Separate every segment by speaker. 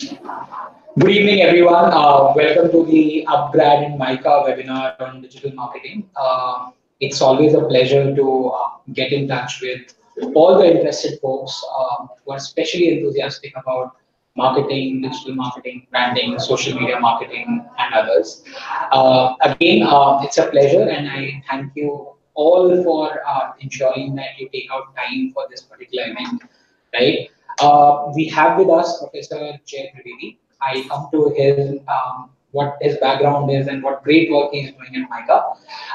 Speaker 1: Good evening, everyone. Welcome to the UpGrad and MICA webinar on digital marketing. It's always a pleasure to get in touch with all the interested folks who are especially enthusiastic about marketing, digital marketing, branding, social media marketing, and others. Again, it's a pleasure, and I thank you all for ensuring that you take out time for this particular event, right? We have with us Professor Trivedi. I come to his what his background is and what great work he's doing at MICA.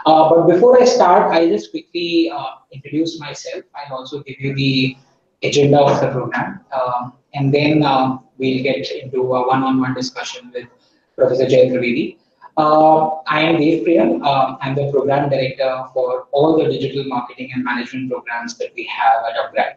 Speaker 1: But before I start, I'll just quickly introduce myself. I'll also give you the agenda of the program, and then we'll get into a one-on-one discussion with Professor Trivedi. I am Dev Priyam. I'm the program director for all the digital marketing and management programs that we have at UpGrad.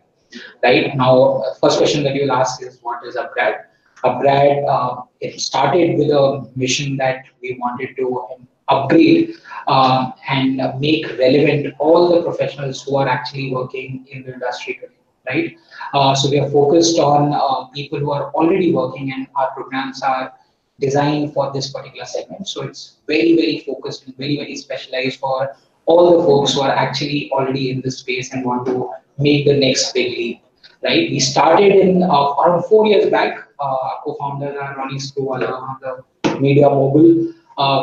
Speaker 1: Right now, first question that you'll ask is, what is UpGrad? UpGrad, it started with a mission that we wanted to upgrade and make relevant all the professionals who are actually working in the industry today, right? So we are focused on people who are already working, and our programs are designed for this particular segment. So it's very, very focused and very, very specialized for all the folks who are actually already in this space and want to make the next big leap, right? We started in around 4 years back. Co-founders are Ronnie Screwvala, one of the media mogul.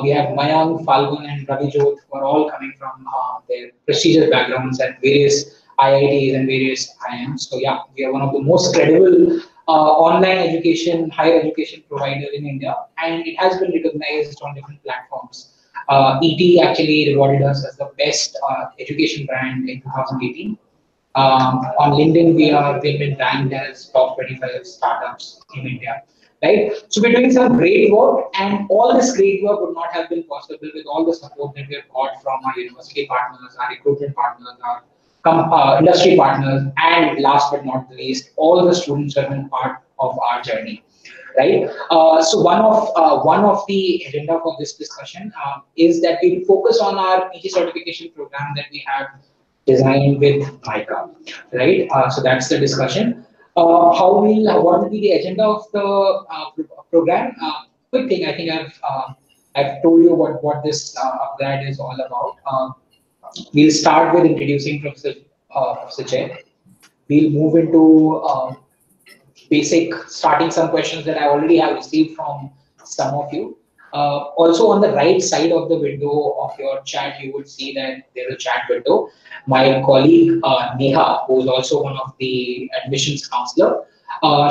Speaker 1: We have Mayank, Falgun, and Ravi Jot, who are all coming from their prestigious backgrounds at various IITs and various IIMs. So yeah, we are one of the most credible online education, higher education provider in India, and it has been recognized on different platforms. ET actually rewarded us as the best education brand in 2018. On LinkedIn, we've been ranked as top 25 startups in India, right? So we're doing some great work, and all this great work would not have been possible with all the support that we have got from our university partners, our recruitment partners, our industry partners, and last but not the least, all the students who have been part of our journey, right? So one of the agenda for this discussion is that we focus on our PG certification program that we have designed with MICA, right? So that's the discussion. What will be the agenda of the program? Quick thing, I think I've told you what this UpGrad is all about. We'll start with introducing Professor Jay. We'll move into basic, starting some questions that I already have received from some of you. Also on the right side of the window of your chat, you would see that there's a chat window. My colleague Neha, who is also one of the admissions counselor,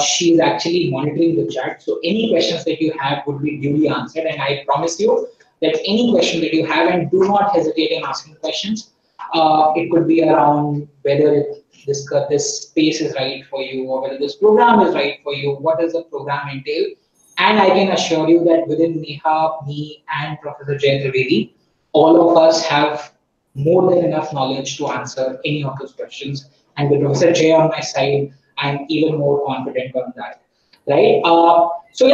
Speaker 1: she's actually monitoring the chat. So any questions that you have would be duly answered. And I promise you that any question that you have, and do not hesitate in asking questions. It could be around whether this space is right for you, or whether this program is right for you. What does the program entail? And I can assure you that within Neha, me, and Professor Jay Trivedi, all of us have more than enough knowledge to answer any of those questions. And with Professor Jay on my side, I'm even more confident on that, right? So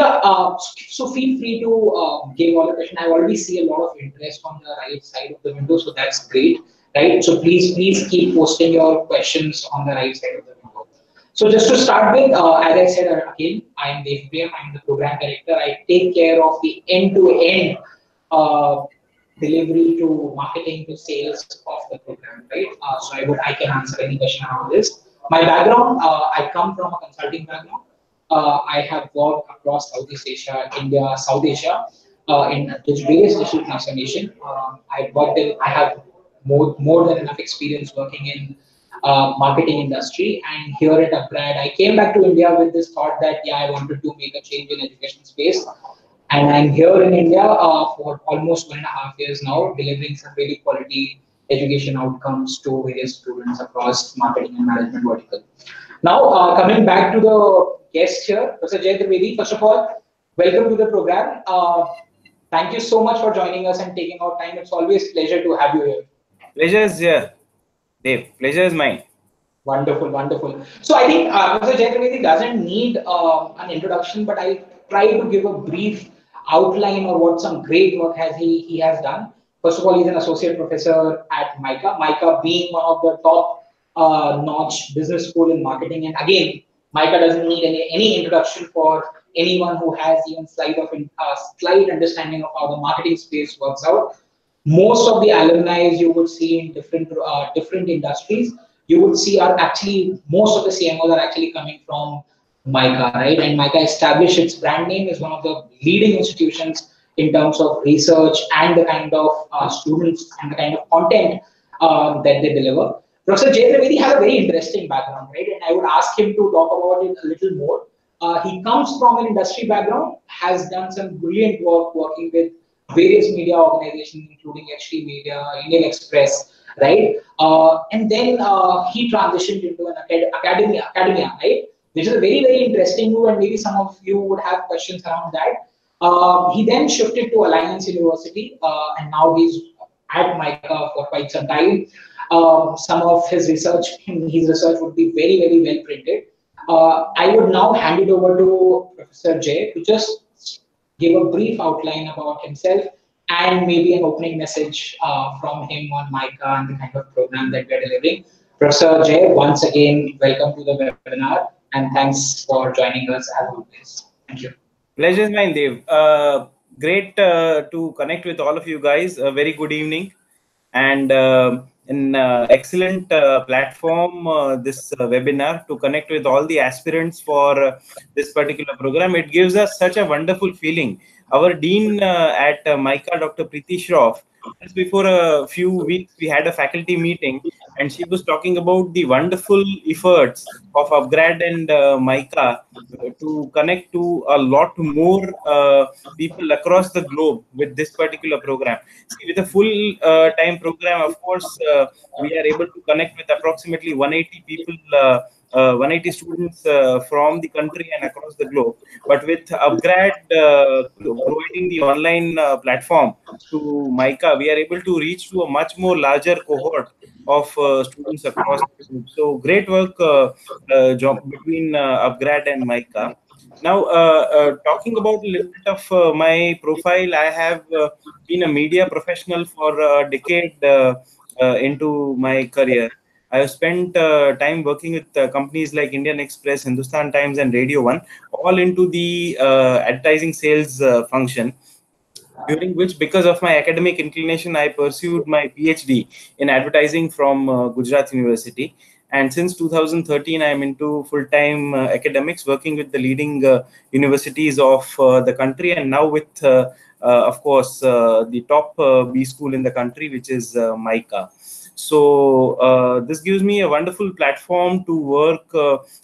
Speaker 1: feel free to give all the questions. I already see a lot of interest on the right side of the window, so that's great, right? So please keep posting your questions on the right side of the window. So just to start with, as I said again, I am Dev Priyam. I'm the program director. I take care of the end-to-end delivery to marketing to sales of the program, right? So I can answer any question around this. My background, I come from a consulting background. I have worked across Southeast Asia, India, South Asia, in various digital transformation. I have more than enough experience working in marketing industry, and here at UpGrad, I came back to India with this thought that I wanted to make a change in education space, and I'm here in India for almost 1.5 years now, delivering some really quality education outcomes to various students across marketing and management vertical. Now, coming back to the guest here, Professor Jay Trivedi, first of all, welcome to the program. Thank you so much for joining us and taking out time. It's always a pleasure to have you here.
Speaker 2: Pleasure is here, Dave. Pleasure is mine.
Speaker 1: Wonderful, wonderful. So I think Professor Jay Trivedi doesn't need an introduction, but I try to give a brief outline of what some great work he has done. First of all, he's an associate professor at MICA. MICA being one of the top notch business school in marketing, and again, MICA doesn't need any introduction for anyone who has even slight understanding of how the marketing space works out. Most of the alumni you would see in different industries, you would see are actually, most of the CMOs are actually coming from MICA, right? And MICA established its brand name as one of the leading institutions in terms of research and the kind of students and the kind of content that they deliver. Professor Jay Trivedi has a very interesting background, right? And I would ask him to talk about it a little more. He comes from an industry background, has done some brilliant work working with various media organizations, including HT Media, Indian Express, right? And then he transitioned into an academia, right? Which is a very interesting move, and maybe some of you would have questions around that. He then shifted to Alliance University, and now he's at MICA for quite some time. Some of his research would be very well printed. I would now hand it over to Professor Jay to just give a brief outline about himself and maybe an opening message from him on MICA and the kind of program that we're delivering. Professor Jay, once again, welcome to the webinar and thanks for joining us as always. Thank you.
Speaker 2: Pleasure is mine, Dev. Great to connect with all of you guys. A very good evening, and an excellent platform, this webinar, to connect with all the aspirants for this particular program. It gives us such a wonderful feeling. Our dean at MICA, Dr. Preeti Shroff, just before a few weeks, we had a faculty meeting, and she was talking about the wonderful efforts of UpGrad and MICA to connect to a lot more people across the globe with this particular program. See, with a full time program, of course, we are able to connect with approximately 180 people, 180 students from the country and across the globe. But with UpGrad providing the online platform to MICA, we are able to reach to a much more larger cohort of students across the globe. So great work job between UpGrad and MICA. Now, talking about a little bit of my profile, I have been a media professional for a decade into my career. I have spent time working with companies like Indian Express, Hindustan Times, and Radio One, all into the advertising sales function. During which, because of my academic inclination, I pursued my PhD in advertising from Gujarat University. And since 2013, I'm into full-time academics, working with the leading universities of the country, and now with, of course, the top B school in the country, which is MICA. So this gives me a wonderful platform to work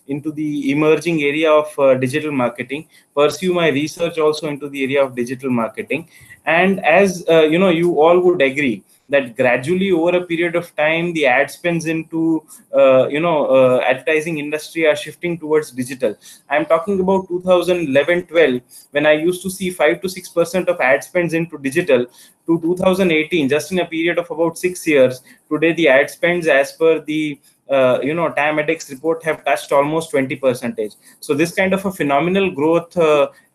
Speaker 2: into the emerging area of digital marketing, pursue my research also into the area of digital marketing. And as you all would agree that gradually over a period of time, the ad spends into advertising industry are shifting towards digital. I'm talking about 2011-12, when I used to see 5 to 6% of ad spends into digital, to 2018, just in a period of about 6 years. Today, the ad spends, as per the TAMEDX report, have touched almost 20%. So this kind of a phenomenal growth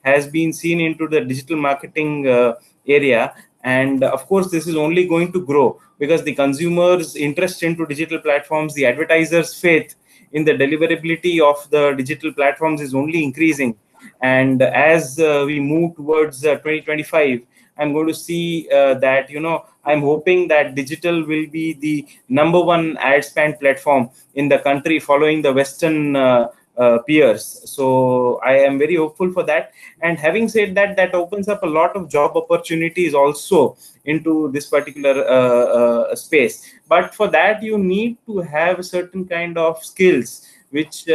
Speaker 2: has been seen into the digital marketing area. And of course, this is only going to grow because the consumers' interest into digital platforms, the advertisers' faith in the deliverability of the digital platforms is only increasing. And as we move towards 2025, I'm going to see that, I'm hoping that digital will be the #1 ad spend platform in the country, following the Western peers. So I am very hopeful for that. And having said that, that opens up a lot of job opportunities also into this particular space. But for that, you need to have a certain kind of skills, which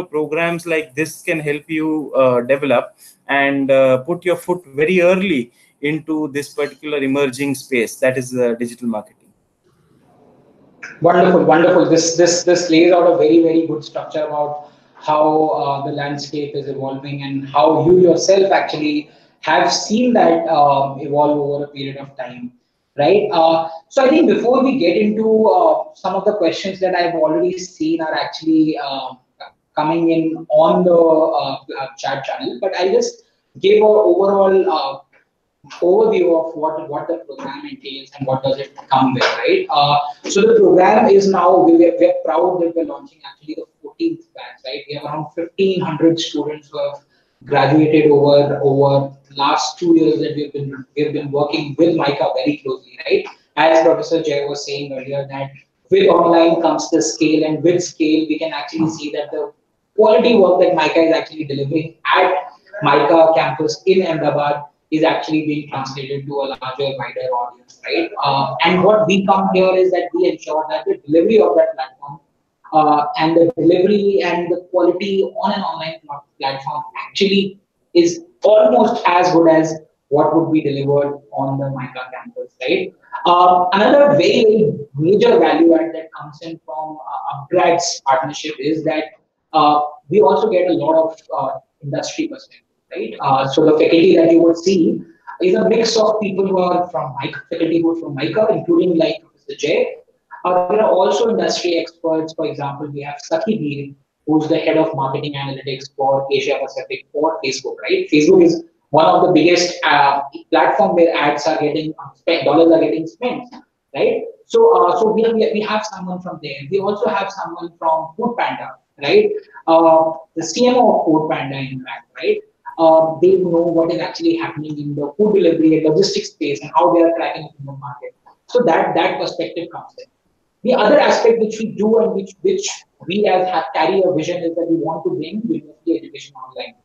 Speaker 2: programs like this can help you develop and put your foot very early into this particular emerging space, that is digital marketing.
Speaker 1: Wonderful. This lays out a very good structure about how the landscape is evolving and how you yourself actually have seen that evolve over a period of time, right? So I think before we get into some of the questions that I've already seen are actually coming in on the chat channel, but I'll just give an overall overview of what the program entails and what does it come with, right? So the program is now, we're proud that we're launching actually the 14th batch, right? We have around 1,500 students who have graduated over the last 2 years that we've been working with MICA very closely, right? As Professor Jay was saying earlier, that with online comes the scale, and with scale we can actually see that the quality work that MICA is actually delivering at MICA campus in Ahmedabad is actually being translated to a larger, wider audience, right? And what we come here is that we ensure that the delivery of that platform and the delivery and the quality on an online platform actually is almost as good as what would be delivered on the MICA campus, right? Another very, very major value add that comes in from UpGrad's partnership is that we also get a lot of industry perspective, right? So the faculty that you would see is a mix of people who are from MICA, faculty who are from MICA, including like Mr. Jay. There are also industry experts. For example, we have Saki Veer, who's the head of marketing analytics for Asia Pacific for Facebook, right? Facebook is one of the biggest platform where ads are getting spent, dollars are getting spent, right? So we have someone from there. We also have someone from Food Panda, right? The CMO of Food Panda, in fact, right? They know what is actually happening in the food delivery and logistics space and how they are cracking in the market. So that perspective comes in. The other aspect which we do and which we as carry a vision is that we want to bring university education online,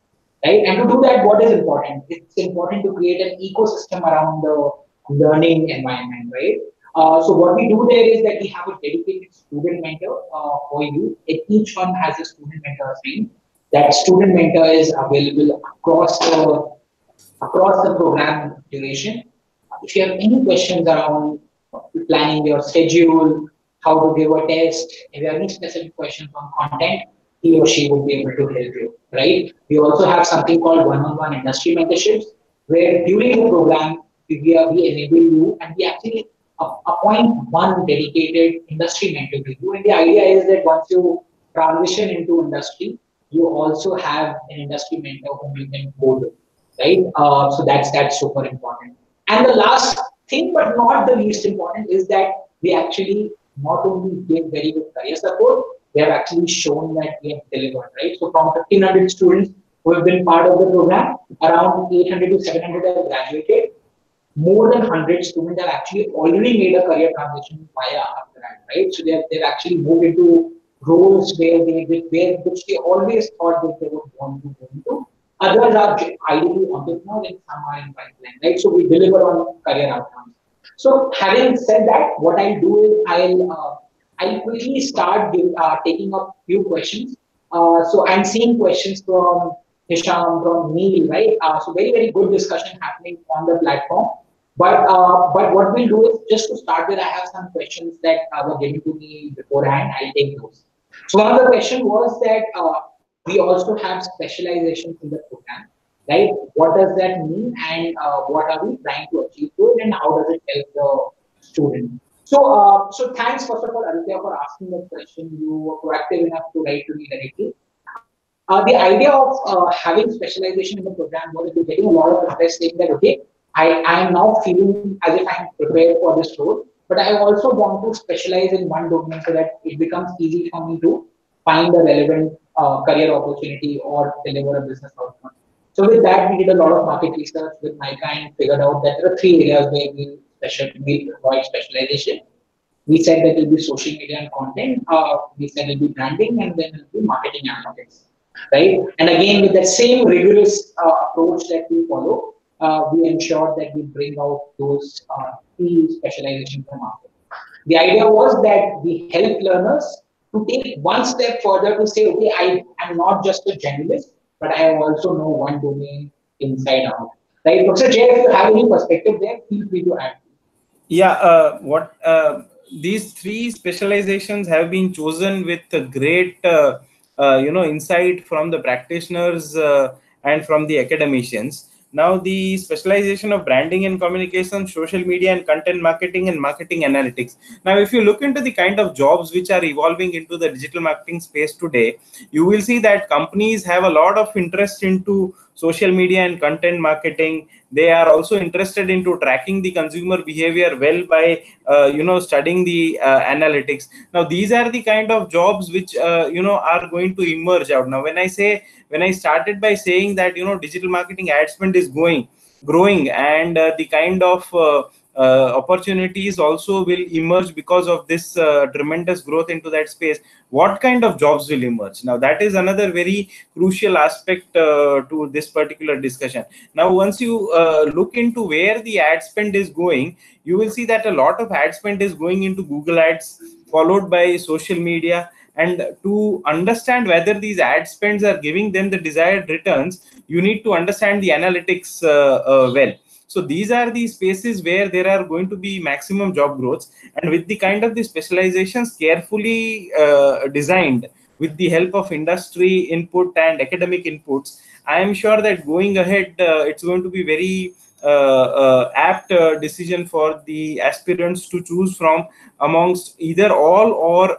Speaker 1: right? And to do that, what is important? It's important to create an ecosystem around the learning environment, right? So what we do there is that we have a dedicated student mentor for you. Each one has a student mentor assigned. That student mentor is available across the program duration. If you have any questions around planning your schedule, how to give a test, if you have any specific questions on content, he or she will be able to help you, right? We also have something called one-on-one industry mentorships, where during the program, we enable you and we actually appoint one dedicated industry mentor to you. And the idea is that once you transition into industry, you also have an industry mentor whom you can go to, right? So that's super important. And the last thing, but not the least important, is that we actually not only give very good career support, we have actually shown that we have delivered, right? So from 1,500 students who have been part of the program, around 800 to 700 have graduated. More than 100 students have actually already made a career transition via UpGrad, right? So they've actually moved into roles which they always thought that they would want to go into. Others are ideally entrepreneurs and some are in pipeline, right? So we deliver on career outcomes. So having said that, what I'll do is I'll quickly start taking up few questions. So I'm seeing questions from Hisham, from Neil, right? So very, very good discussion happening on the platform. But what we'll do is, just to start with, I have some questions that were given to me beforehand. I'll take those. So one of the question was that we also have specializations in the program, right? What does that mean, and what are we trying to achieve through it, and how does it help the student? So thanks first of all, Aditya, for asking that question. You were proactive enough to write to me directly. The idea of having specialization in the program was that we're getting a lot of interest saying that, okay, I am now feeling as if I'm prepared for this role, but I also want to specialize in one domain so that it becomes easy for me to find a relevant career opportunity or deliver a business outcome. So with that, we did a lot of market research with MICA and figured out that there are three areas where we provide specialization. We said that it will be social media and content. We said it will be branding, and then it will be marketing analytics, right? And again, with that same rigorous approach that we follow, we ensure that we bring out those key specializations in the market. The idea was that we help learners to take one step further to say, okay, I am not just a generalist, but I also know one domain inside out. Right? Professor Jay, if you have any perspective there, feel free to add.
Speaker 2: Yeah, these three specializations have been chosen with a great insight from the practitioners and from the academicians. Now the specialization of branding and communication, social media and content marketing, and marketing analytics. Now, if you look into the kind of jobs which are evolving into the digital marketing space today, you will see that companies have a lot of interest into social media and content marketing. They are also interested into tracking the consumer behavior well by studying the analytics. Now these are the kind of jobs which are going to emerge out. Now when I started by saying that digital marketing ad spend is growing, and the kind of opportunities also will emerge because of this tremendous growth into that space. What kind of jobs will emerge? Now that is another very crucial aspect to this particular discussion. Now once you look into where the ad spend is going, you will see that a lot of ad spend is going into Google ads, followed by social media. And to understand whether these ad spends are giving them the desired returns, you need to understand the analytics well. So these are the spaces where there are going to be maximum job growths, and with the kind of the specializations carefully designed with the help of industry input and academic inputs, I am sure that going ahead, it's going to be very apt decision for the aspirants to choose from amongst either all or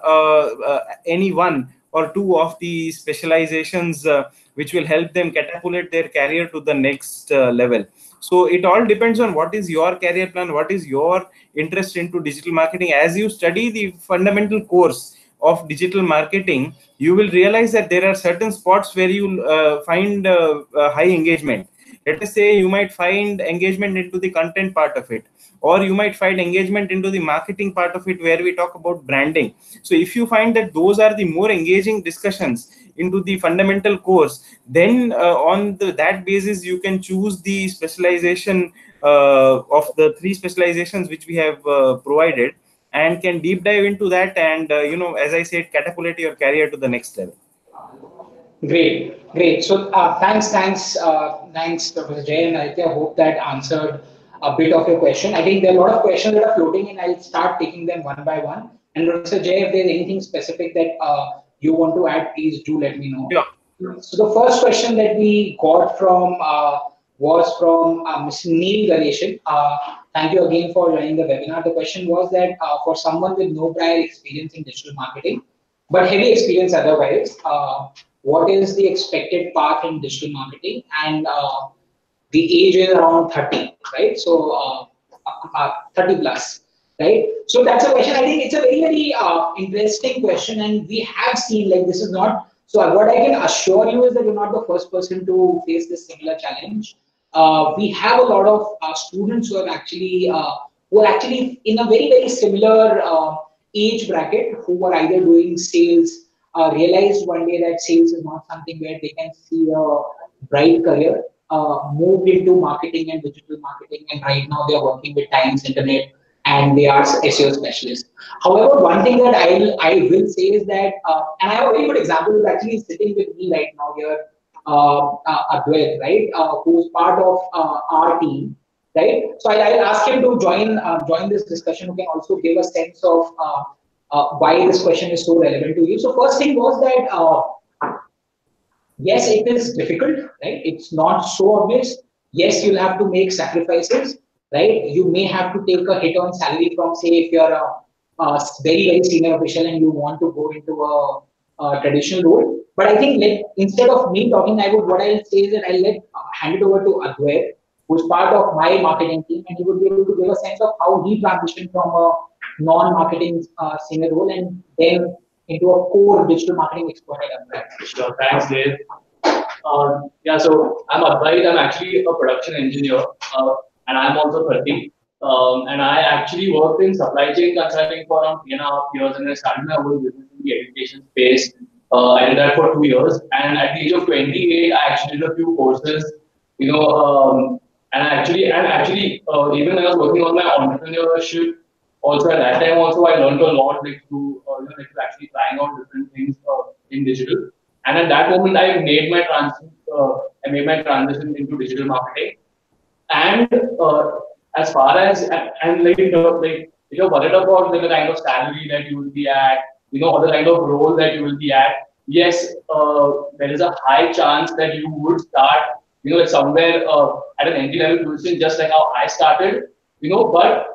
Speaker 2: any one or two of the specializations which will help them catapult their career to the next level. So it all depends on what is your career plan, what is your interest into digital marketing. As you study the fundamental course of digital marketing, you will realize that there are certain spots where you find high engagement. Let us say you might find engagement into the content part of it, or you might find engagement into the marketing part of it, where we talk about branding. So if you find that those are the more engaging discussions into the fundamental course, then on that basis you can choose the specialization of the three specializations which we have provided, and can deep dive into that, and as I said, catapult your career to the next level.
Speaker 1: Great, great. So thanks, Professor Jay, and I hope that answered a bit of your question. I think there are a lot of questions that are floating, and I'll start taking them one by one. And Professor Jay, if there's anything specific that you want to add, please do let me know.
Speaker 2: Yeah.
Speaker 1: So the first question that we got from was from Ms. Neil Ganeshan. Thank you again for joining the webinar. The question was that for someone with no prior experience in digital marketing, but heavy experience otherwise, what is the expected path in digital marketing? And the age is around 30, right? So 30 plus, right? So that's a question. I think it's a very, very interesting question, and we have seen, like, this is not. So what I can assure you is that you're not the first person to face this similar challenge. We have a lot of students who are actually in a very, very similar age bracket, who are either doing sales, realized one day that sales is not something where they can see a bright career, moved into marketing and digital marketing, and right now they are working with Times Internet and they are SEO specialists. However, one thing that I will say is that, and I have a very good example who's actually sitting with me right now here, Advait, right, who's part of our team, right? So I'll ask him to join this discussion, who can also give a sense of why this question is so relevant to you. So first thing was that, yes, it is difficult, right? It's not so obvious. Yes, you'll have to make sacrifices, right? You may have to take a hit on salary from, say, if you're a very, very senior official and you want to go into a traditional role. But I think, instead of me talking, what I'll say is that I'll hand it over to Advait, who's part of my marketing team, and he would be able to give a sense of how he transitioned from a non-marketing senior role and then into a core digital marketing expert at UpGrad.
Speaker 3: Sure, thanks, Dave. Yeah, so I'm Advait. I'm actually a production engineer, and I'm also 30. And I actually worked in supply chain consulting for around 3.5 years, and I started my whole business in the education space. I did that for 2 years, and at the age of 28, I actually did a few courses, and actually, even when I was working on my entrepreneurship, also at that time, also I learned a lot, through actually trying out different things in digital. And at that moment, I made my transition into digital marketing. And as far as if you're worried about the kind of salary that you will be at, or the kind of role that you will be at, yes, there is a high chance that you would start, like somewhere at an entry level position, just like how I started, but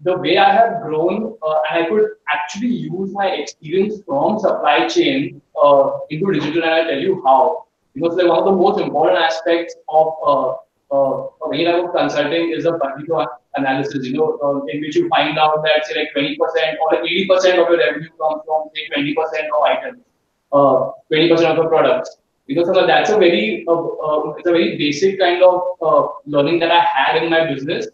Speaker 3: the way I have grown, and I could actually use my experience from supply chain into digital, and I'll tell you how. So like one of the most important aspects of any type of consulting is the budget analysis, in which you find out that say like 20% or like 80% of your revenue comes from say 20% of items, 20% of the products. So that's a very it's a very basic kind of learning that I had in my business,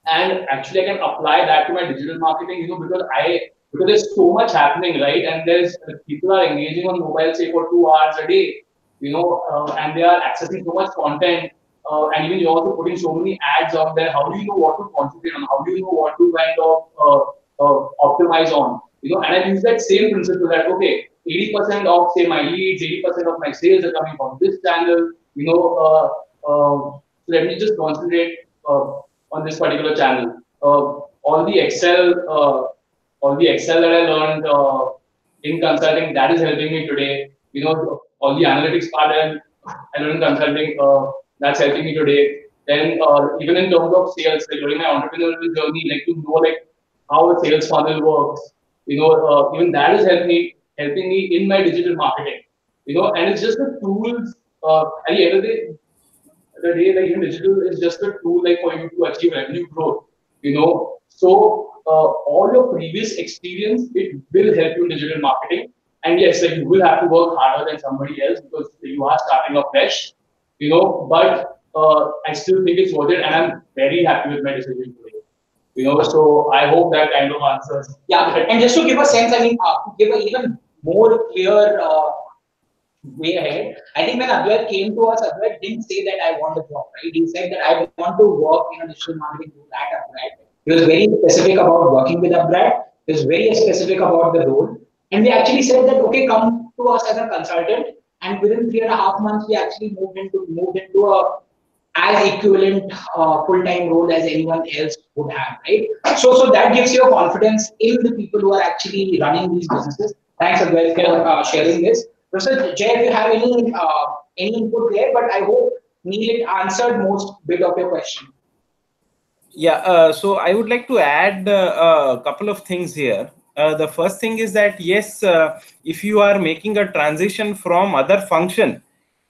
Speaker 3: and actually I can apply that to my digital marketing, because there's so much happening, right? And there's people are engaging on mobile say for 2 hours a day, and they are accessing so much content, and even you're also putting so many ads out there. How do you know what to concentrate on? How do you know what to kind of optimize on? And I use that same principle that okay, 80% of say my leads, 80% of my sales are coming from this channel. So let me just concentrate on this particular channel. All the Excel that I learned in consulting, that is helping me today. All the analytics part I learned in consulting, that's helping me today. Then even in terms of sales, like during my entrepreneurial journey, like to know like how a sales funnel works, even that is helping me in my digital marketing. And it's just the tools. At the end of the day, like even digital is just a tool like for you to achieve revenue growth. So all your previous experience, it will help you in digital marketing. And yes, like you will have to work harder than somebody else because you are starting off fresh. But I still think it's worth it, and I'm very happy with my decision today. So I hope that kind of answers.
Speaker 1: Yeah, and just to give a sense, I mean, to give an even more clear way ahead, I think when Advait came to us, Advait didn't say that I want a job, right? He said that I want to work in a digital marketing group at UpGrad. He was very specific about working with UpGrad. He was very specific about the role. And we actually said that, okay, come to us as a consultant. And within 3.5 months, we actually moved into a as equivalent full-time role as anyone else would have, right? So that gives you a confidence in the people who are actually running these businesses. Thanks, Advait, for sharing this. Professor Jay, if you have any input there, but I hope Neil answered most bit of your question.
Speaker 2: Yeah, so I would like to add a couple of things here. The first thing is that yes, if you are making a transition from other function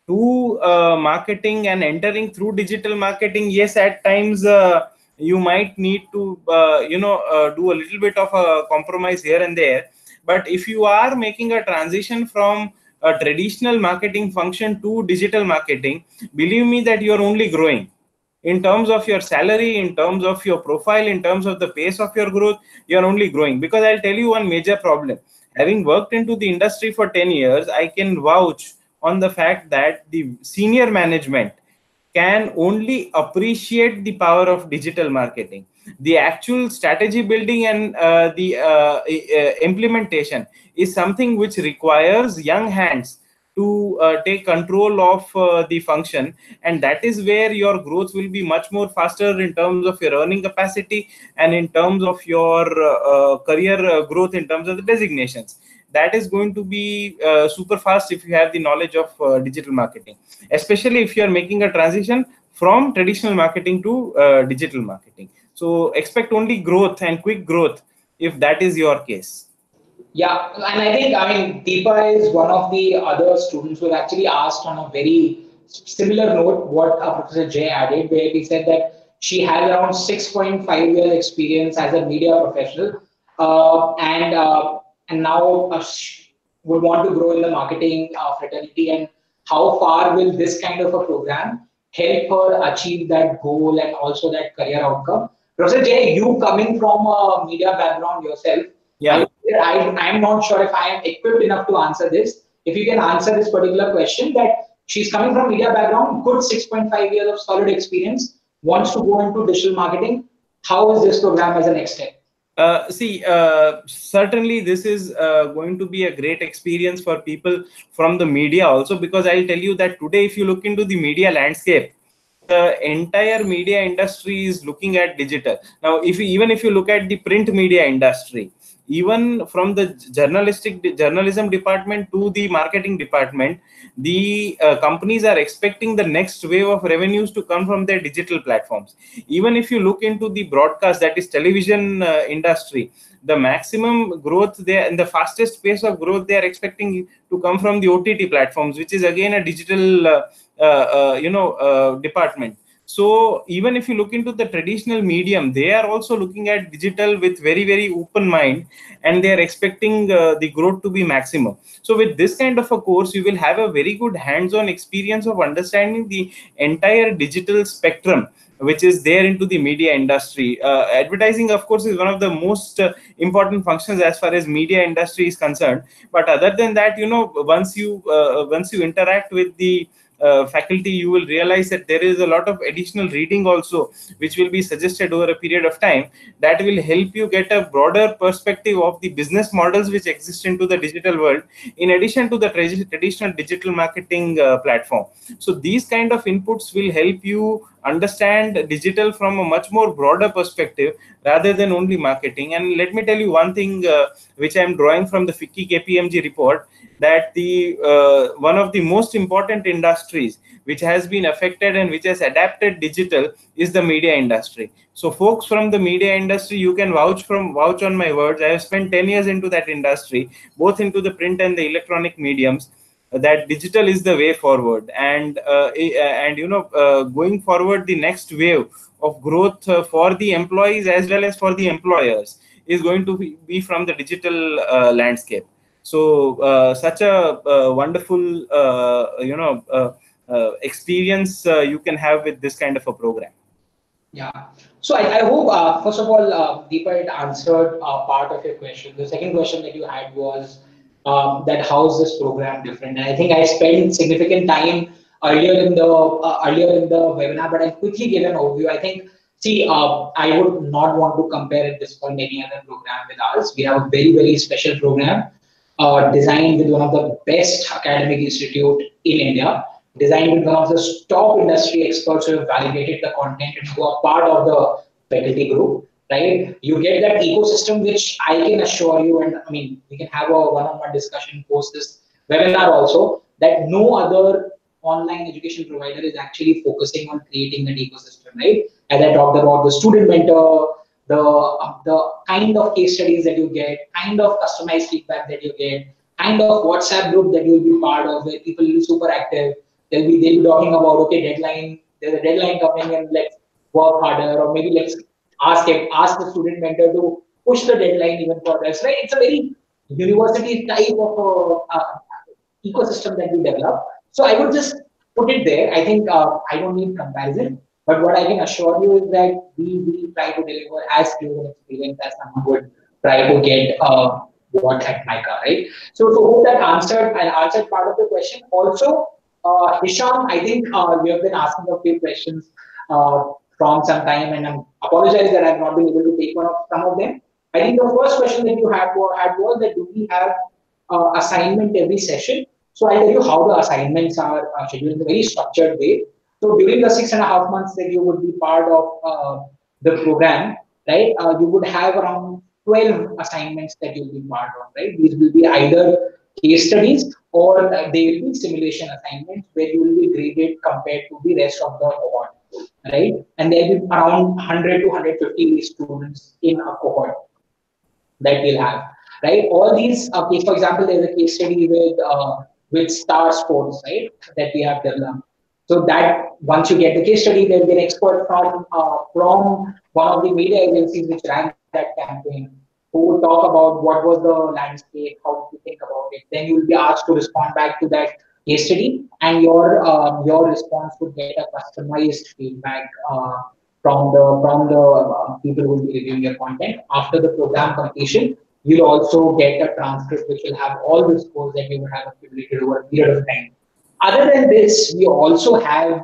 Speaker 2: to marketing and entering through digital marketing, yes, at times you might need to do a little bit of a compromise here and there. But if you are making a transition from a traditional marketing function to digital marketing, believe me that you are only growing. In terms of your salary, in terms of your profile, in terms of the pace of your growth, you are only growing. Because I'll tell you one major problem. Having worked into the industry for 10 years, I can vouch on the fact that the senior management can only appreciate the power of digital marketing. The actual strategy building and the implementation is something which requires young hands to take control of the function, and that is where your growth will be much more faster in terms of your earning capacity and in terms of your career growth in terms of the designations. That is going to be super fast if you have the knowledge of digital marketing, especially if you are making a transition from traditional marketing to digital marketing. So expect only growth and quick growth if that is your case.
Speaker 1: Yeah, and I mean, Deepa is one of the other students who actually asked on a very similar note what Professor Jay added, where he said that she has around 6.5 years experience as a media professional, and now would want to grow in the marketing fraternity, and how far will this kind of a program help her achieve that goal and also that career outcome? Professor Jay, you coming from a media background yourself,
Speaker 2: yeah,
Speaker 1: I'm not sure if I am equipped enough to answer this. If you can answer this particular question, that she's coming from media background, good 6.5 years of solid experience, wants to go into digital marketing. How is this program as a next step?
Speaker 2: Certainly this is going to be a great experience for people from the media also, because I'll tell you that today, if you look into the media landscape, the entire media industry is looking at digital. Now, even if you look at the print media industry, even from the journalism department to the marketing department, the companies are expecting the next wave of revenues to come from their digital platforms. Even if you look into the broadcast, that is television industry, the maximum growth there and the fastest pace of growth they are expecting to come from the OTT platforms, which is again a digital department. So even if you look into the traditional medium, they are also looking at digital with very, very open mind, and they are expecting the growth to be maximum. So with this kind of a course, you will have a very good hands-on experience of understanding the entire digital spectrum which is there into the media industry. Advertising, of course, is one of the most important functions as far as media industry is concerned. But other than that, once you interact with the faculty, you will realize that there is a lot of additional reading also which will be suggested over a period of time, that will help you get a broader perspective of the business models which exist into the digital world, in addition to the traditional digital marketing platform. So these kind of inputs will help you understand digital from a much more broader perspective rather than only marketing. And let me tell you one thing which I am drawing from the FICCI KPMG report, that the one of the most important industries which has been affected and which has adapted digital is the media industry. So folks from the media industry, you can vouch on my words. I have spent 10 years into that industry, both into the print and the electronic mediums, that digital is the way forward. And going forward, the next wave of growth for the employees as well as for the employers is going to be from the digital landscape. So such a wonderful experience you can have with this kind of a program.
Speaker 1: Yeah. So I hope, first of all, Deepa, it answered part of your question. The second question that you had was that how is this program different? And I think I spent significant time earlier in the webinar, but I'll quickly give an overview. I think, see, I would not want to compare at this point any other program with ours. We have a very, very special program designed with one of the best academic institute in India, designed with one of the top industry experts who have validated the content and who are part of the faculty group, right? You get that ecosystem, which I can assure you, and I mean, we can have a one-on-one discussion post this webinar also, that no other online education provider is actually focusing on creating that ecosystem, right? As I talked about the student mentor, the kind of case studies that you get, kind of customized feedback that you get, kind of WhatsApp group that you'll be part of, where people will be super active. They'll be talking about, okay, deadline, there's a deadline coming and let's work harder, or maybe let's ask the student mentor to push the deadline even further. So, right? It's a very university type of ecosystem that we develop. So I would just put it there. I think I don't need comparison, but what I can assure you is that we try to deliver as clear an experience as someone would try to get what at MICA, right? So hope that answered part of the question. Also, Hisham, I think we have been asking a few questions from some time, and I apologize that I've not been able to take some of them. I think the first question that you had was that do we have assignment every session? So I'll tell you how the assignments are scheduled in a very structured way. So during the 6.5 months that you would be part of the program, right, you would have around 12 assignments that you'll be part of, right? These will be either case studies or they will be simulation assignments where you will be graded compared to the rest of the cohort, right? And there will be around 100 to 150 students in a cohort that we'll have, right? All these, for example, there's a case study with Star Sports, right, that we have developed. So that once you get the case study, there'll be an expert from one of the media agencies which ran that campaign, who will talk about what was the landscape, how did you think about it. Then you will be asked to respond back to that case study, and your response would get a customized feedback from the people who will be reviewing your content. After the program completion, you'll also get a transcript which will have all the scores that you would have accumulated over a period of time. Other than this, we also have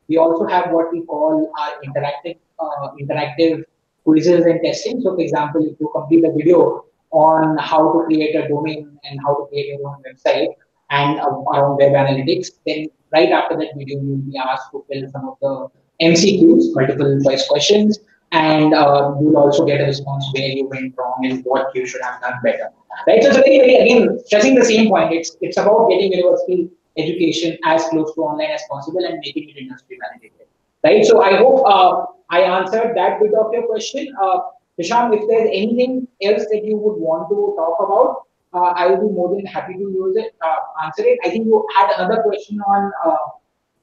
Speaker 1: what we call our interactive quizzes and testing. So, for example, if you complete a video on how to create a domain and how to create your own website and around web analytics, then right after that video, you'll be asked to fill some of the MCQs, multiple choice questions, and you'll also get a response where you went wrong and what you should have done better. Right? So it's very, very, again, stressing the same point. It's about getting university education as close to online as possible and making it industry validated. Right? So I hope I answered that bit of your question. Hisham, if there's anything else that you would want to talk about, I will be more than happy to use it, answer it. I think you had another question on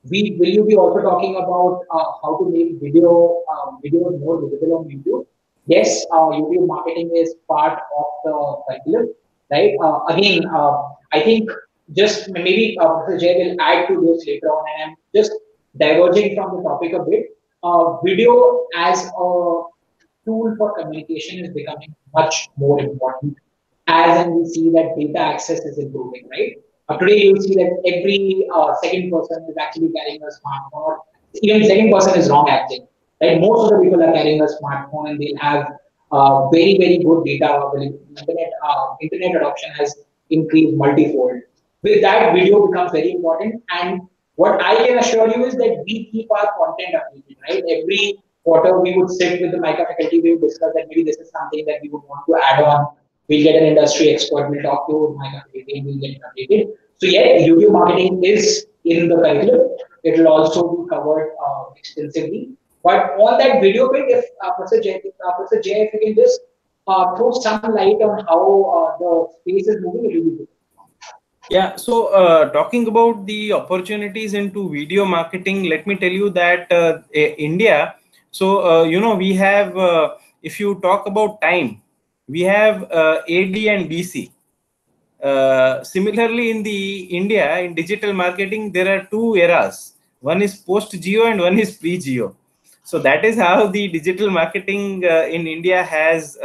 Speaker 1: will you be also talking about how to make videos more visible on YouTube? Yes, YouTube marketing is part of the curriculum, right? Again, I think just maybe Professor Jay will add to this later on, and I'm just diverging from the topic a bit. Video as a tool for communication is becoming much more important as and we see that data access is improving, right? Today you see that every second person is actually carrying a smartphone, or even second person is wrong actually, right? Most of the people are carrying a smartphone and they'll have very, very good data availability. Internet adoption has increased multifold. With that, video becomes very important. And what I can assure you is that we keep our content updated, right? Every quarter we would sit with the MICA faculty, we would discuss that maybe this is something that we would want to add on. We'll get an industry expert, we'll talk to MICA faculty, we'll get it updated. So yeah, YouTube marketing is in the curriculum. It will also be covered extensively. But on that video bit, if Professor Jay, if you can just throw some light on how the space is moving, it will be good.
Speaker 2: Yeah, so talking about the opportunities into video marketing, let me tell you that India, so we have, if you talk about time, we have AD and BC. Similarly, in the India, in digital marketing, there are two eras. One is post-geo and one is pre-geo. So that is how the digital marketing in India has,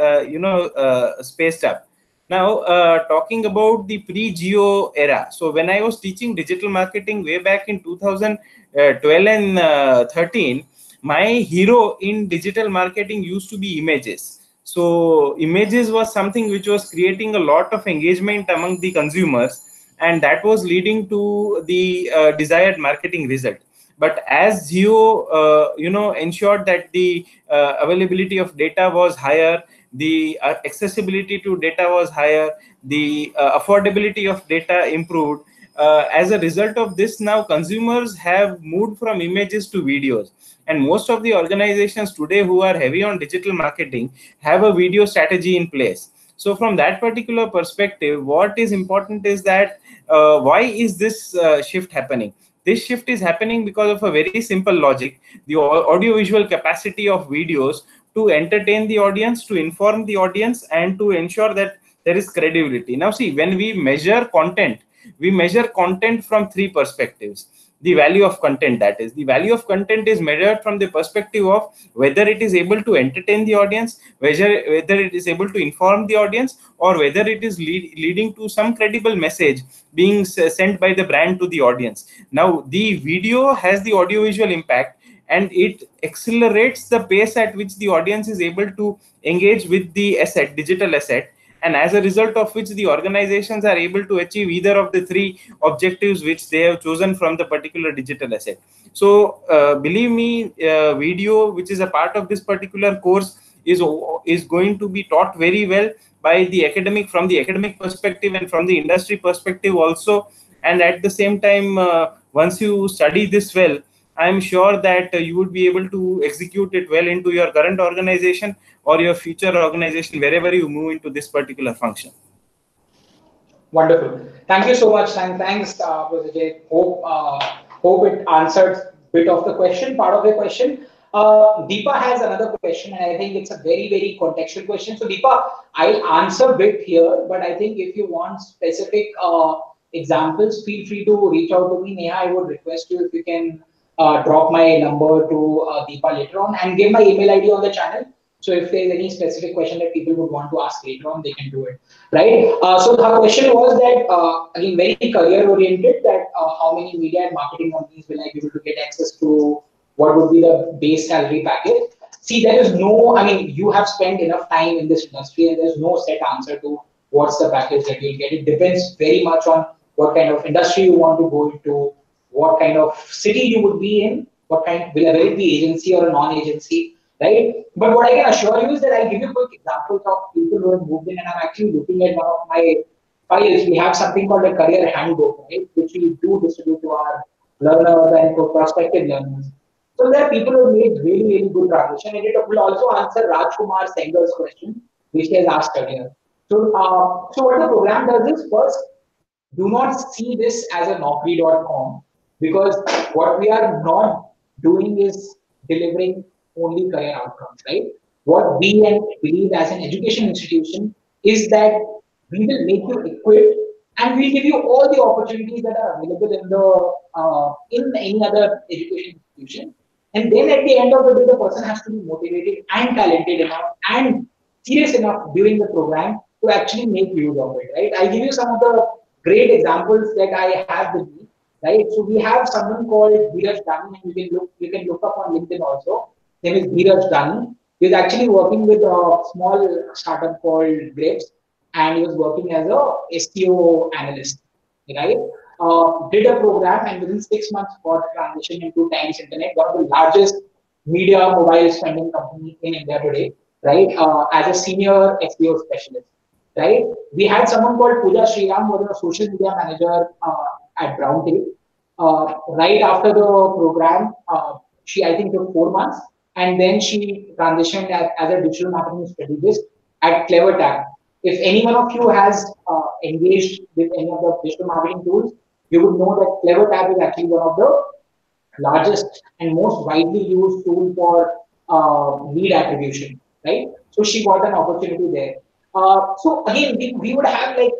Speaker 2: spaced up. Now, talking about the pre-geo era. So when I was teaching digital marketing way back in 2012 and 13, my hero in digital marketing used to be images. So images was something which was creating a lot of engagement among the consumers, and that was leading to the desired marketing result. But as Geo, ensured that the availability of data was higher, the accessibility to data was higher, the affordability of data improved. As a result of this, now consumers have moved from images to videos. And most of the organizations today who are heavy on digital marketing have a video strategy in place. So from that particular perspective, what is important is that why is this shift happening? This shift is happening because of a very simple logic: the audiovisual capacity of videos to entertain the audience, to inform the audience, and to ensure that there is credibility. Now see, when we measure content from three perspectives. The value of content, that is, the value of content is measured from the perspective of whether it is able to entertain the audience, whether it is able to inform the audience, or whether it is leading to some credible message being sent by the brand to the audience. Now the video has the audiovisual impact, and it accelerates the pace at which the audience is able to engage with the asset, digital asset, and as a result of which the organizations are able to achieve either of the three objectives which they have chosen from the particular digital asset. So believe me, video, which is a part of this particular course, is going to be taught very well by the academic, from the academic perspective and from the industry perspective also. And at the same time, once you study this well, I'm sure that you would be able to execute it well into your current organization or your future organization, wherever you move into this particular function.
Speaker 1: Wonderful. Thank you so much, and thanks, Professor Jay. Hope it answered bit of the question, part of the question. Deepa has another question, and I think it's a very, very contextual question. So Deepa, I'll answer bit here, but I think if you want specific examples, feel free to reach out to me. Neha, I would request you if you can drop my number to Deepa later on and give my email ID on the channel. So if there's any specific question that people would want to ask later on, they can do it, right? So her question was that, again, very career oriented, that how many media and marketing companies will I be able to get access to? What would be the base salary package? See, there is no, I mean, you have spent enough time in this industry and there's no set answer to what's the package that you'll get. It depends very much on what kind of industry you want to go into, what kind of city you would be in, what kind, will it be agency or a non-agency? right? But what I can assure you is that I'll give you quick examples of people who have moved in, and I'm actually looking at one of my files. We have something called a career handbook, right, which we do distribute to our learners and to prospective learners. So there are people who have made really, really good transition, and it will also answer Rajkumar Sengar's question, which he has asked earlier. So what the program does is, first, do not see this as a Naukri.com, because what we are not doing is delivering only career outcomes, right? What we and believe as an education institution is that we will make you equipped, and we'll give you all the opportunities that are available in any other education institution. And then at the end of the day, the person has to be motivated and talented enough and serious enough during the program to actually make use of it, right? I'll give you some of the great examples that I have with me, right? So we have someone called Dheeraj Dani, and you can look up on LinkedIn also. His name is Dheeraj Dani. He's actually working with a small startup called Grapes, and he was working as a SEO analyst, right? Did a program, and within 6 months got transitioned into Times Internet, one of the largest media mobile spending company in India today, right? As a senior SEO specialist, right? We had someone called Pooja Sriram, who was a social media manager at Brown Tape. Right after the program, she, I think, took 4 months, and then she transitioned as a digital marketing strategist at CleverTap. If any one of you has engaged with any of the digital marketing tools, you would know that CleverTap is actually one of the largest and most widely used tool for lead attribution, right? So she got an opportunity there. So again, we would have like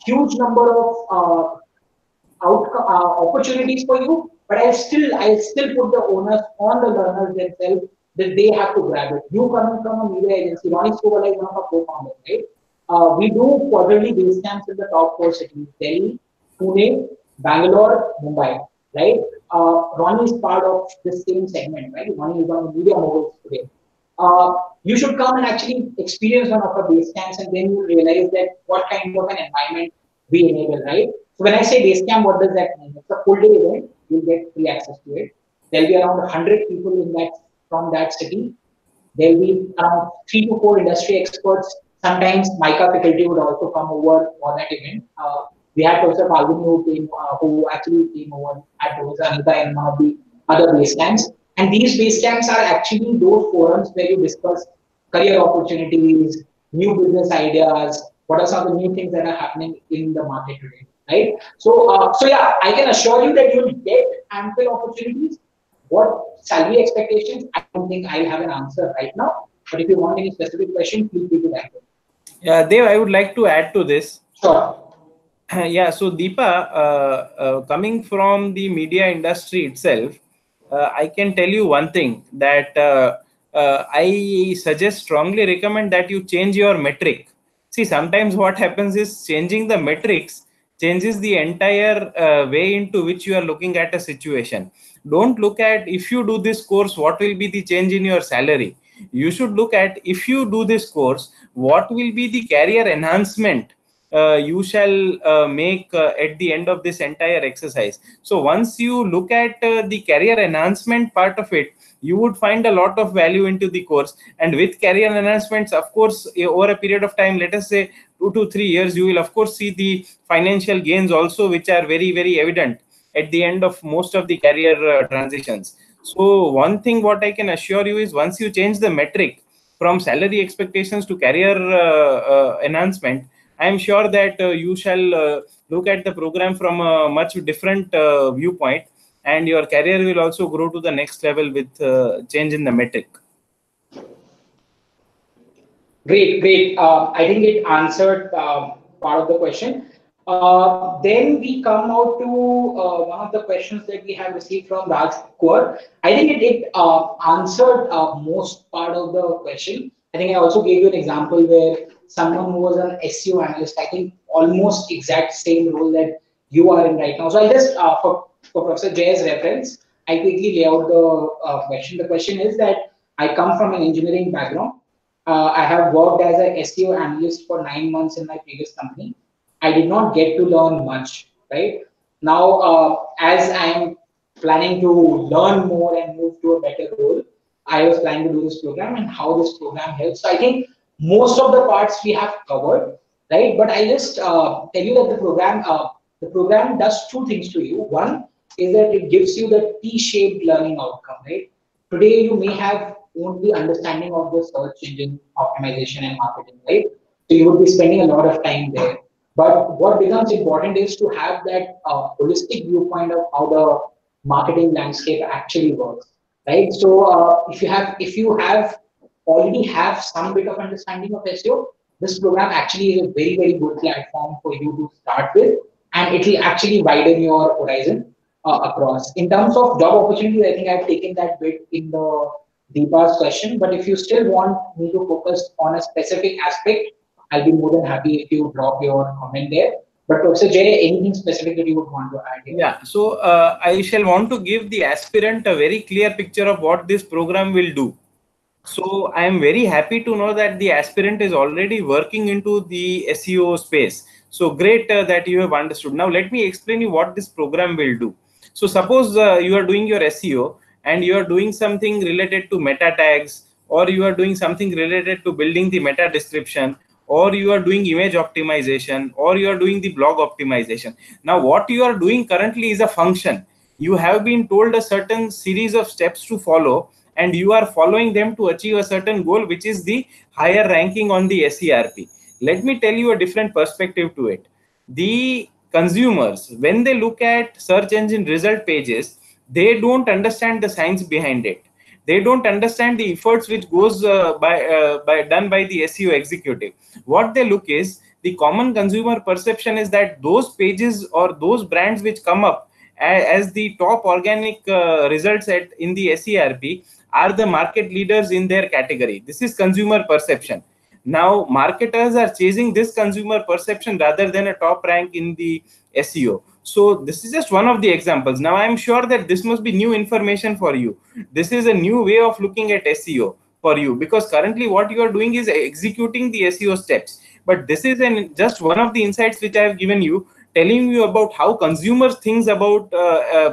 Speaker 1: huge number of opportunities for you, but I still put the onus on the learners themselves that they have to grab it. You coming from a media agency, Ronnie Scovala is one of our co-founders, right? We do quarterly base camps in the top four cities: Delhi, Pune, Bangalore, Mumbai, right? Ronnie is part of the same segment, right? Ronnie is on media moguls today. You should come and actually experience one of our base camps, and then you realize that what kind of an environment we enable, right? So when I say base camp, what does that mean? It's a full day event. You'll get free access to it. There'll be around 100 people in that from that city. There'll be around 3 to 4 industry experts. Sometimes MICA faculty would also come over for that event. We had Professor Falguni who actually came over at Professor Anita in one of the other base camps. And these base camps are actually those forums where you discuss career opportunities, new business ideas, what are some of the new things that are happening in the market today, right? So yeah, I can assure you that you'll get ample opportunities. What salary expectations? I don't think I'll have an answer right now. But if you want any specific question, please keep it active.
Speaker 2: Yeah, Dev, I would like to add to this.
Speaker 1: Sure.
Speaker 2: Yeah, so Deepa, coming from the media industry itself, I can tell you one thing that I suggest, strongly recommend that you change your metric. See, sometimes what happens is changing the metrics changes the entire way into which you are looking at a situation. Don't look at, if you do this course, what will be the change in your salary. You should look at, if you do this course, what will be the career enhancement you shall make at the end of this entire exercise. So once you look at the career enhancement part of it, you would find a lot of value into the course. And with career enhancements, of course, over a period of time, let us say 2 to 3 years, you will of course see the financial gains also, which are very, very evident at the end of most of the career transitions. So one thing what I can assure you is, once you change the metric from salary expectations to career enhancement, I am sure that you shall look at the program from a much different viewpoint, and your career will also grow to the next level with change in the metric.
Speaker 1: Great, great. I think it answered part of the question. Then we come out to one of the questions that we have received from Raj Kaur. I think it answered most part of the question. I think I also gave you an example where someone who was an SEO analyst, I think almost exact same role that you are in right now. So I'll just, for Professor Jay's reference, I quickly lay out the question. The question is that I come from an engineering background. I have worked as a SEO analyst for 9 months in my previous company. I did not get to learn much, right? Now, as I am planning to learn more and move to a better role, I was planning to do this program and how this program helps. So I think most of the parts we have covered, right? But I just tell you that the program does two things to you. One is that it gives you the T-shaped learning outcome, right? Today you may have only understanding of the search engine optimization and marketing, right? So you would be spending a lot of time there. But what becomes important is to have that holistic viewpoint of how the marketing landscape actually works, right? So if you have already have some bit of understanding of SEO, this program actually is a very good platform for you to start with, and it will actually widen your horizon across. In terms of job opportunities, I think I've taken that bit in the Deepa's question, but if you still want me to focus on a specific aspect, I'll be more than happy if you drop your comment there. But Professor Jay, anything specific that you would want to add here?
Speaker 2: Yeah, so I shall want to give the aspirant a very clear picture of what this program will do. So I am very happy to know that the aspirant is already working into the SEO space. So great that you have understood. Now let me explain you what this program will do. So suppose you are doing your SEO and you are doing something related to meta tags, or you are doing something related to building the meta description, or you are doing image optimization, or you are doing the blog optimization. Now what you are doing currently is a function. You have been told a certain series of steps to follow, and you are following them to achieve a certain goal, which is the higher ranking on the SERP. Let me tell you a different perspective to it. The consumers, when they look at search engine result pages, they don't understand the science behind it. They don't understand the efforts which goes done by the SEO executive. What they look is, the common consumer perception is that those pages or those brands which come up as the top organic results in the SERP are the market leaders in their category. This is consumer perception. Now marketers are chasing this consumer perception rather than a top rank in the SEO. So this is just one of the examples. Now I am sure that this must be new information for you. This is a new way of looking at SEO for you, because currently what you are doing is executing the SEO steps. But this is just one of the insights which I have given you, telling you about how consumers think about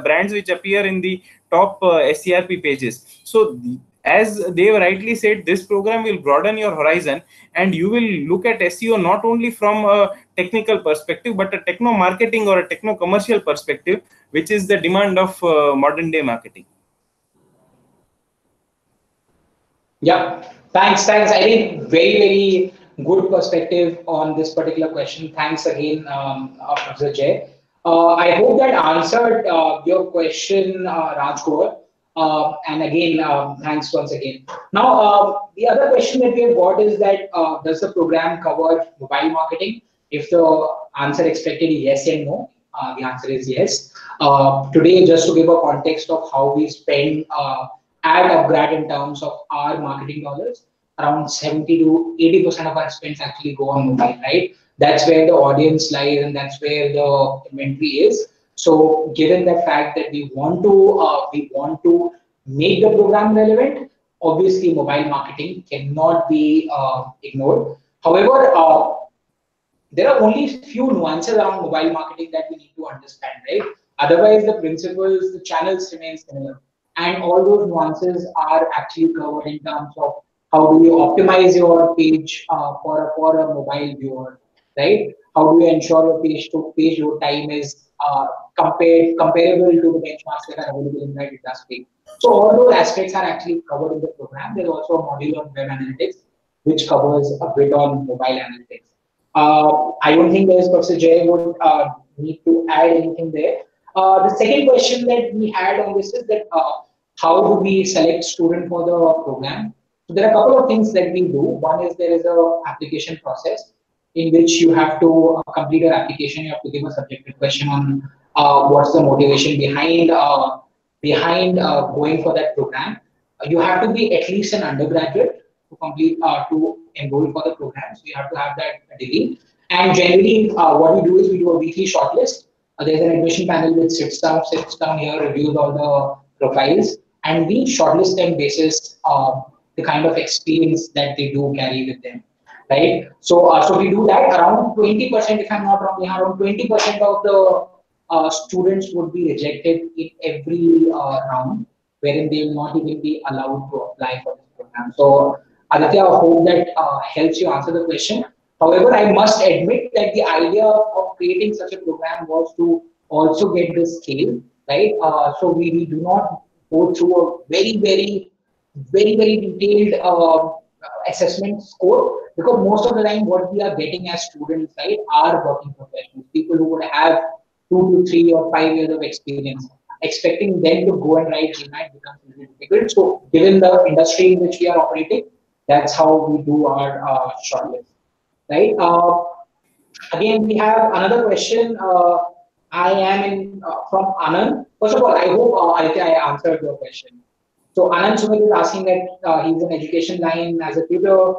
Speaker 2: brands which appear in the top SERP pages. So as they rightly said, this program will broaden your horizon, and you will look at SEO not only from a technical perspective, but a techno marketing or a techno commercial perspective, which is the demand of modern day marketing.
Speaker 1: Yeah, thanks. I think very good perspective on this particular question. Thanks again, Professor Jay. I hope that answered your question, Rajgopal. And again, thanks once again. Now, the other question that we have got is that does the program cover mobile marketing? If the answer expected is yes and no, the answer is yes. Today, just to give a context of how we spend at UpGrad in terms of our marketing dollars, around 70 to 80% of our spends actually go on mobile, right? That's where the audience lies and that's where the inventory is. So given the fact that we want to make the program relevant, obviously mobile marketing cannot be ignored. However, there are only few nuances around mobile marketing that we need to understand, right? Otherwise, the principles, the channels remain similar. And all those nuances are actually covered in terms of how do you optimize your page for a mobile viewer, right? How do you ensure your page to page load time is comparable to the benchmarks that are available in that industry. So all those aspects are actually covered in the program. There's also a module on web analytics, which covers a bit on mobile analytics. I don't think there's Professor Jay would need to add anything there. The second question that we had on this is that how do we select student for the program? So there are a couple of things that we do. One is there is a application process in which you have to complete your application. You have to give a subjective question on what's the motivation behind going for that program. You have to be at least an undergraduate to complete to enroll for the program. So you have to have that degree. And generally, what we do is we do a weekly shortlist. There's an admission panel which sits down here, reviews all the profiles, and we shortlist them basis the kind of experience that they do carry with them, right? So we do that. Around 20%, if I'm not wrong, around 20% of the students would be rejected in every round. wherein they will not even be allowed to apply for this program. So, Aditya, I hope that helps you answer the question. However, I must admit that the idea of creating such a program was to also get the scale, right? So we do not go through a very detailed assessment score, because most of the time what we are getting as students, right, are working professionals, people who would have 2 to 3 or 5 years of experience. Expecting them to go and write GMAT becomes a little difficult. So given the industry in which we are operating, that's how we do our shortlist, right? Again, we have another question. I am in from Anand. First of all, I hope I answered your question. So Anand Sumit is asking that he's in education line as a tutor.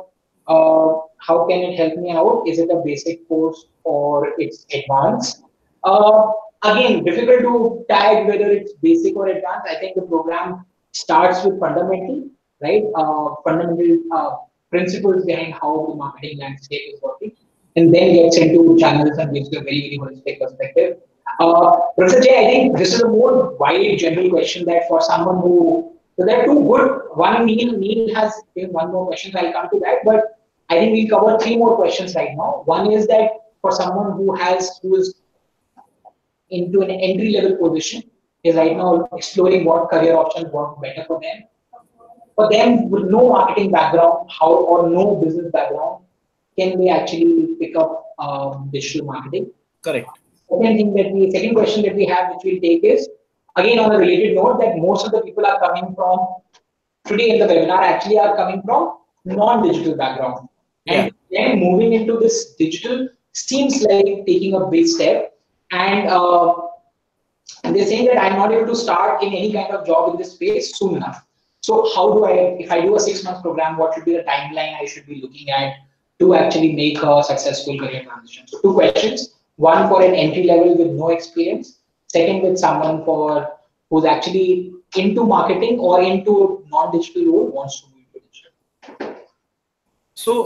Speaker 1: How can it help me out? Is it a basic course or it's advanced? Uh, Again, difficult to tag whether it's basic or advanced. I think the program starts with fundamental, right? Fundamental principles behind how the marketing landscape is working, and then gets into channels and gives you a very holistic perspective. Professor Jay, I think this is a more wide general question that for someone who, so there are two good, one Neil has given one more question, so I'll come to that, but I think we'll cover three more questions right now. One is that for someone who is into an entry level position, is right now exploring what career options work better for them. For them with no marketing background, how or no business background, can they actually pick up digital marketing?
Speaker 2: Correct.
Speaker 1: Second question that we have, which we'll take is, again on a related note, that most of the people are coming from today in the webinar actually are coming from non-digital background. And then moving into this digital seems like taking a big step. And they're saying that I'm not able to start in any kind of job in this space soon enough. So how do I, if I do a 6-month program, what should be the timeline I should be looking at to actually make a successful career transition? So two questions. One for an entry level with no experience. Second with someone who's actually into marketing or into non-digital role wants to move into digital.
Speaker 2: So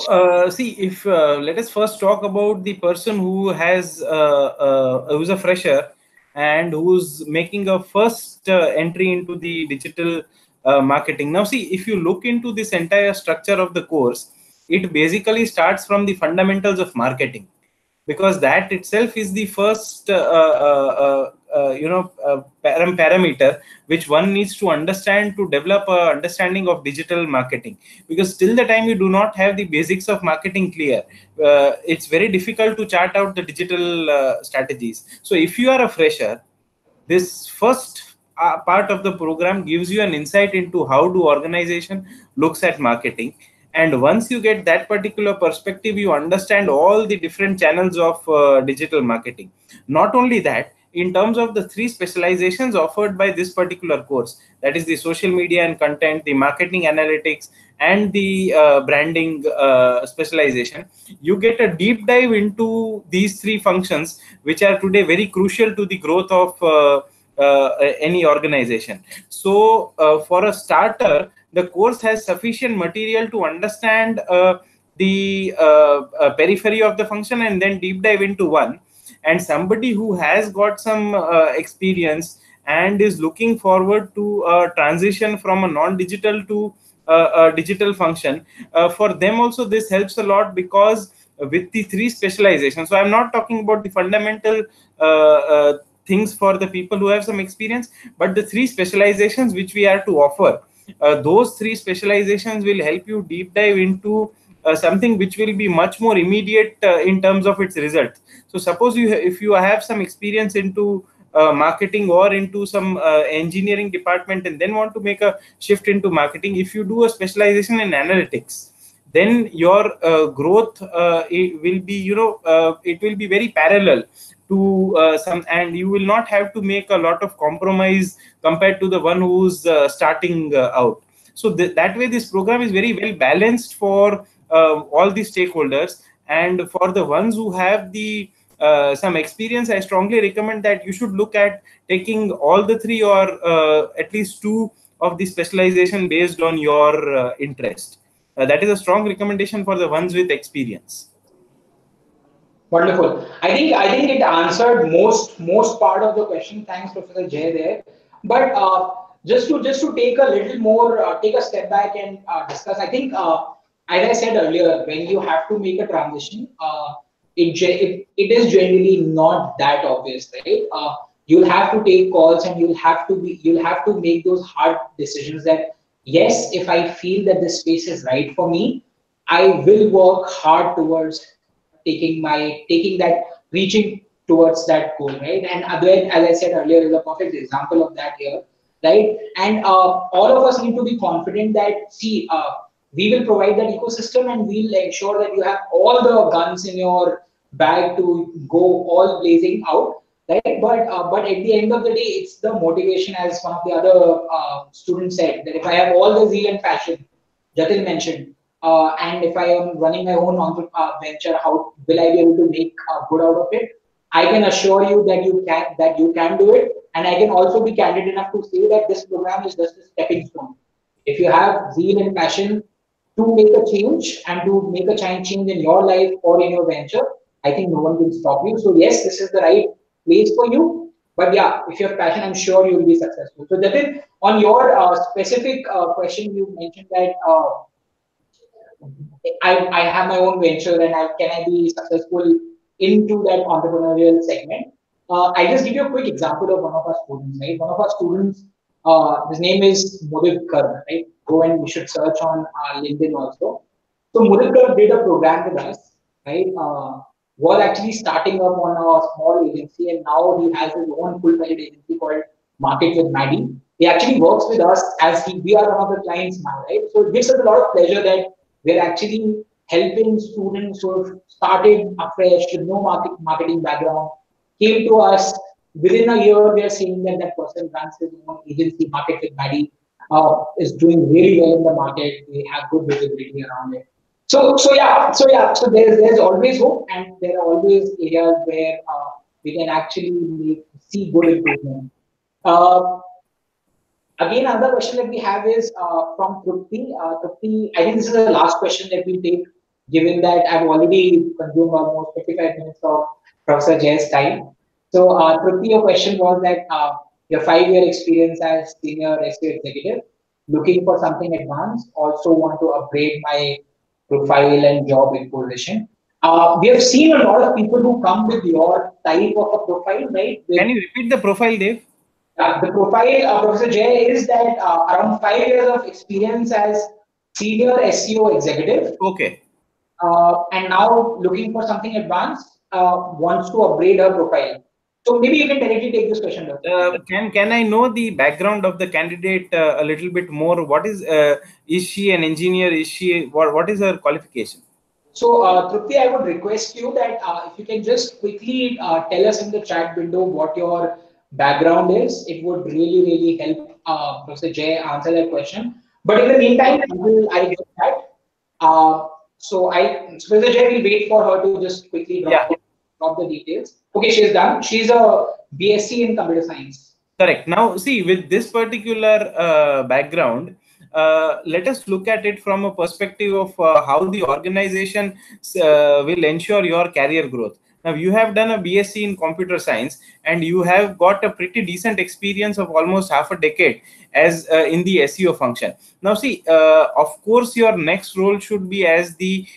Speaker 2: see, if let us first talk about the person who has who's a fresher and who's making a first entry into the digital marketing. Now see, if you look into this entire structure of the course, it basically starts from the fundamentals of marketing, because that itself is the first parameter which one needs to understand to develop a understanding of digital marketing. Because till the time you do not have the basics of marketing clear, it's very difficult to chart out the digital strategies. So if you are a fresher, this first part of the program gives you an insight into how do organization looks at marketing. And once you get that particular perspective, you understand all the different channels of digital marketing. Not only that, in terms of the 3 specializations offered by this particular course, that is the social media and content, the marketing analytics, and the branding specialization, you get a deep dive into these 3 functions, which are today very crucial to the growth of any organization. So for a starter, the course has sufficient material to understand the periphery of the function and then deep dive into one. And somebody who has got some experience and is looking forward to a transition from a non-digital to a digital function, for them also this helps a lot, because with the 3 specializations, so I'm not talking about the fundamental things for the people who have some experience, but the 3 specializations which we are to offer, those 3 specializations will help you deep dive into something which will be much more immediate in terms of its results. So suppose if you have some experience into marketing or into some engineering department and then want to make a shift into marketing, if you do a specialization in analytics, then your growth it will be it will be very parallel to some, and you will not have to make a lot of compromise compared to the one who's starting out. So that way this program is very well balanced for all the stakeholders. And for the ones who have the some experience, I strongly recommend that you should look at taking all the 3 or at least 2 of the specialization based on your interest. That is a strong recommendation for the ones with experience.
Speaker 1: Wonderful. I think it answered most part of the question. Thanks, Professor Jay there. But just to take a little more, take a step back and discuss. I think, as I said earlier, when you have to make a transition, it is generally not that obvious, right? You'll have to take calls and you'll have to make those hard decisions that yes, if I feel that this space is right for me, I will work hard towards taking that, reaching towards that goal, right? And Advait, as I said earlier, is a perfect example of that here, right? And all of us need to be confident that, see, we will provide that ecosystem and we'll ensure that you have all the guns in your bag to go all blazing out, right? But at the end of the day, it's the motivation, as one of the other students said, that if I have all the zeal and passion, Jatin mentioned, and if I am running my own venture, how will I be able to make good out of it? I can assure you that you can do it, and I can also be candid enough to say that this program is just a stepping stone. If you have zeal and passion to make a change and to make a change in your life or in your venture, I think no one will stop you. So yes, this is the right place for you. But yeah, if you have passion, I'm sure you will be successful. So Jatin, on your specific question, you mentioned that. I have my own venture and can I be successful into that entrepreneurial segment? I just give you a quick example of one of our students, right? One of our students, his name is Mudit, right? Go and you should search on LinkedIn also. So Mudit did a program with us, right? Was actually starting up on a small agency and now he has his own full-fledged agency called Market with Maddie. He actually works with us as we are one of the clients now, right? So it gives us a lot of pleasure that we're actually helping students who have started afresh with no marketing background, came to us. Within a year, we are seeing that that person runs his own agency, Market with Maddie, is doing really well in the market. We have good visibility around it. So there's always hope, and there are always areas where we can actually see good improvement. Again, another question that we have is from Trivedi. Trivedi, I think this is the last question that we take, given that I've already consumed almost 55 minutes of Professor Jay's time. So, Trivedi, your question was that your 5-year experience as senior SEO executive, looking for something advanced, also want to upgrade my profile and job position. We have seen a lot of people who come with your type of a profile, right?
Speaker 2: Can you repeat the profile, Dave?
Speaker 1: The profile of Professor Jay is that around 5 years of experience as senior SEO executive.
Speaker 2: Okay.
Speaker 1: And now looking for something advanced, wants to upgrade her profile. So maybe you can directly take this question.
Speaker 2: Can I know the background of the candidate a little bit more? What is she an engineer? Is she what is her qualification?
Speaker 1: So, Trivedi, I would request you that if you can just quickly tell us in the chat window what your background is, it would really help Professor Jay answer that question. But in the meantime, I get that. So Professor Jay will wait for her to just quickly drop the details. Okay, she's done. She's a BSc in computer science.
Speaker 2: Correct. Now, see, with this particular background, let us look at it from a perspective of how the organization will ensure your career growth. Now, you have done a BSc in computer science and you have got a pretty decent experience of almost half a decade as in the SEO function. Now, see, of course, your next role should be as the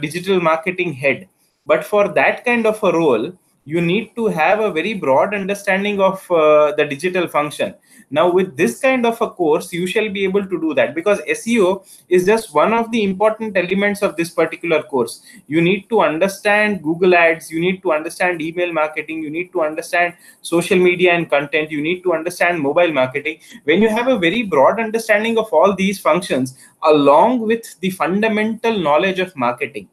Speaker 2: digital marketing head. But for that kind of a role, you need to have a very broad understanding of the digital function. Now, with this kind of a course, you shall be able to do that, because SEO is just one of the important elements of this particular course. You need to understand Google Ads, you need to understand email marketing, you need to understand social media and content, you need to understand mobile marketing. When you have a very broad understanding of all these functions, along with the fundamental knowledge of marketing,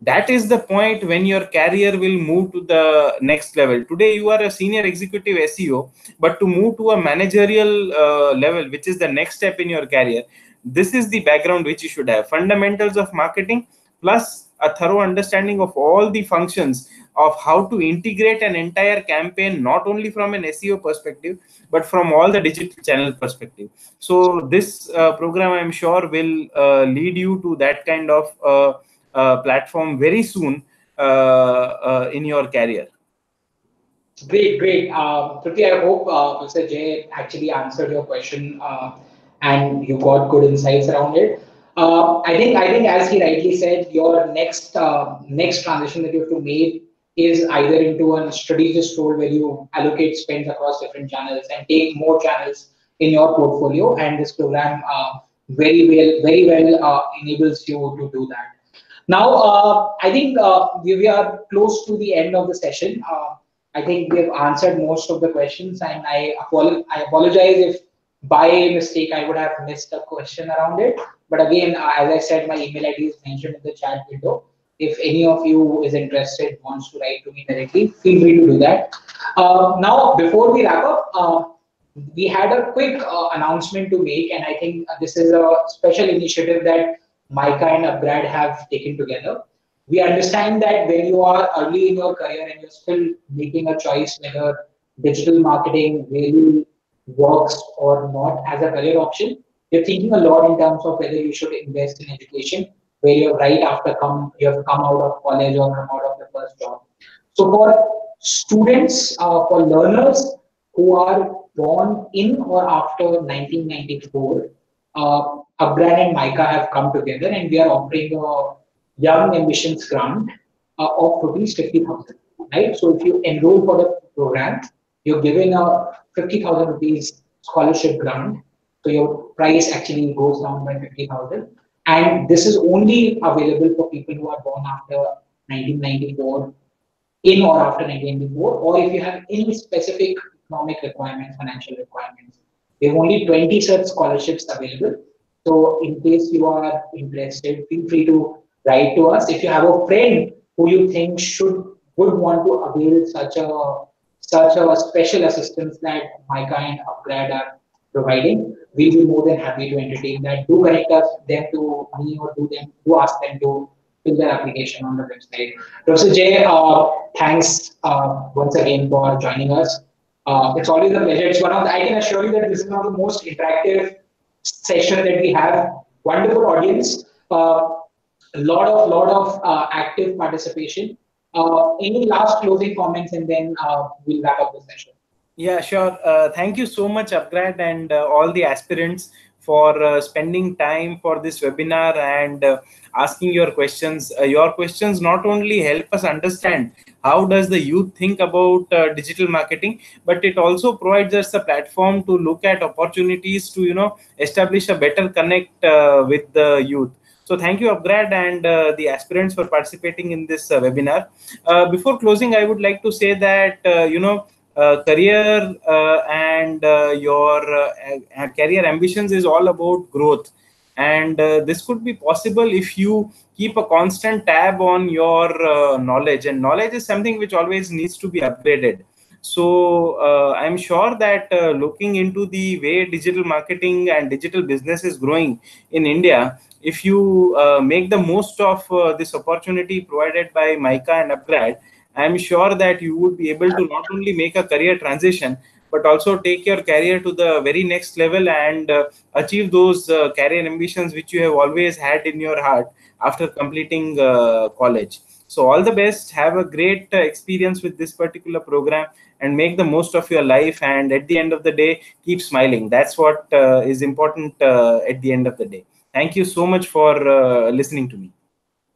Speaker 2: that is the point when your career will move to the next level. Today you are a senior executive SEO, but to move to a managerial level, which is the next step in your career, this is the background which you should have: fundamentals of marketing plus a thorough understanding of all the functions of how to integrate an entire campaign, not only from an SEO perspective but from all the digital channel perspective. So this program, I'm sure, will lead you to that kind of platform very soon in your career.
Speaker 1: Great, great. Trivedi, I hope Professor Jay actually answered your question and you got good insights around it. I think, as he rightly said, your next transition that you have to make is either into a strategist role where you allocate spends across different channels and take more channels in your portfolio, and this program very well enables you to do that. Now, I think we are close to the end of the session. I think we have answered most of the questions, and I apologize if by mistake I would have missed a question around it. But again, as I said, my email ID is mentioned in the chat window. If any of you is interested, wants to write to me directly, feel free to do that. Now, before we wrap up, we had a quick announcement to make, and I think this is a special initiative that MICA and UpGrad have taken together. We understand that when you are early in your career and you're still making a choice whether digital marketing really works or not as a career option, you're thinking a lot in terms of whether you should invest in education, where you're right after you have come out of college or come out of the first job. So for students, for learners who are born in or after 1994, UpGrad and MICA have come together and we are offering a Young Ambitions grant of rupees 50,000. Right? So if you enroll for the program, you're given a 50,000 rupees scholarship grant. So your price actually goes down by 50,000. And this is only available for people who are born after 1994, in or after 1994, or if you have any specific economic requirements, financial requirements. We have only 20 such scholarships available. So in case you are interested, feel free to write to us. If you have a friend who you think would want to avail such a special assistance that MICA and UpGrad are providing, we'll be more than happy to entertain that. Do connect them to me or do ask them to fill their application on the website. Professor Jay, thanks once again for joining us. It's always a pleasure. I can assure you that this is one of the most interactive sessions that we have. Wonderful audience, a lot of active participation. Any last closing comments, and then we'll wrap up the session.
Speaker 2: Yeah, sure. Thank you so much, UpGrad, and all the aspirants for spending time for this webinar and asking your questions. Your questions not only help us understand how does the youth think about digital marketing, but it also provides us a platform to look at opportunities to establish a better connect with the youth. So thank you, UpGrad, and the aspirants for participating in this webinar. Before closing, I would like to say that career and your career ambitions is all about growth, and this could be possible if you keep a constant tab on your knowledge, and knowledge is something which always needs to be upgraded. So I'm sure that looking into the way digital marketing and digital business is growing in India, if you make the most of this opportunity provided by MICA and UpGrad, I'm sure that you would be able to not only make a career transition, but also take your career to the very next level and achieve those career ambitions which you have always had in your heart after completing college. So all the best. Have a great experience with this particular program and make the most of your life. And at the end of the day, keep smiling. That's what is important at the end of the day. Thank you so much for listening to me.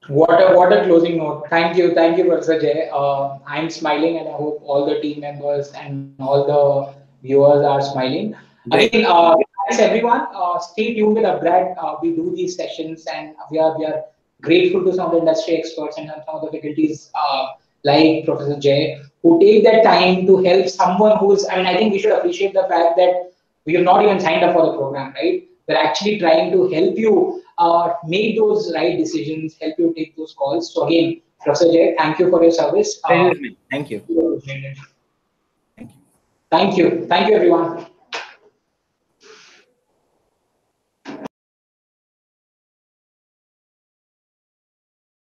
Speaker 1: What a closing note. Thank you, Professor Jay. I'm smiling, and I hope all the team members and all the viewers are smiling.
Speaker 2: Great.
Speaker 1: Again, thanks everyone. Stay tuned with UpGrad. We do these sessions, and we are grateful to some of the industry experts and some of the faculties like Professor Jay, who take that time to help someone who's. I think we should appreciate the fact that we have not even signed up for the program, right? We're actually trying to help you make those right decisions, help you take those calls. So again, Professor Jay, thank you for your service.
Speaker 2: Thank you.
Speaker 1: Thank you, everyone.